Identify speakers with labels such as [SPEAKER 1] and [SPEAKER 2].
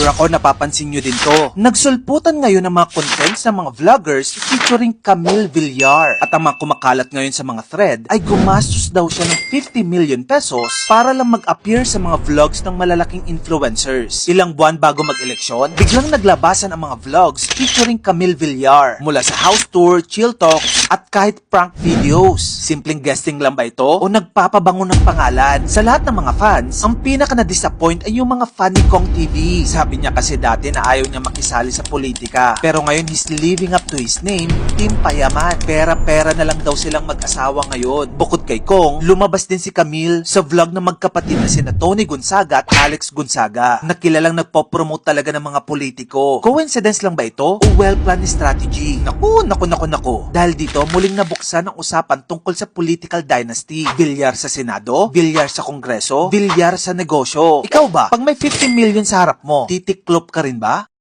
[SPEAKER 1] Sure ako napapansin nyo din to. Nagsulputan ngayon ng mga contents ng mga vloggers featuring Camille Villar. At ang mga kumakalat ngayon sa mga thread ay gumastos daw siya ng 50 million pesos para lang mag-appear sa mga vlogs ng malalaking influencers. Ilang buwan bago mag-eleksyon, biglang naglabasan ang mga vlogs featuring Camille Villar mula sa house tour, chill talks, at kahit prank videos. Simpleng guesting lang ba ito o nagpapabango ng pangalan? Sa lahat ng mga fans, ang pinaka na-disappoint ay yung mga fan ni Kong TV. Sabi niya kasi dati na ayaw niya makisali sa politika. Pero ngayon he's living up to his name, Team Payaman. Pera-pera na lang daw silang mag-asawa ngayon. Bukod kay Kong, lumabas din si Camille sa vlog ng magkapatid na sina Tony Gonzaga at Alex Gonzaga, na kilalang nagpo-promote talaga ng mga politiko. Coincidence lang ba ito o well-planned strategy? Naku. Dahil dito, muling nabuksan ang usapan tungkol sa political dynasty. Bilyar sa Senado, bilyar sa Kongreso, bilyar sa negosyo. Ikaw ba, pag may 50 million sa harap mo, titiklop ka rin ba?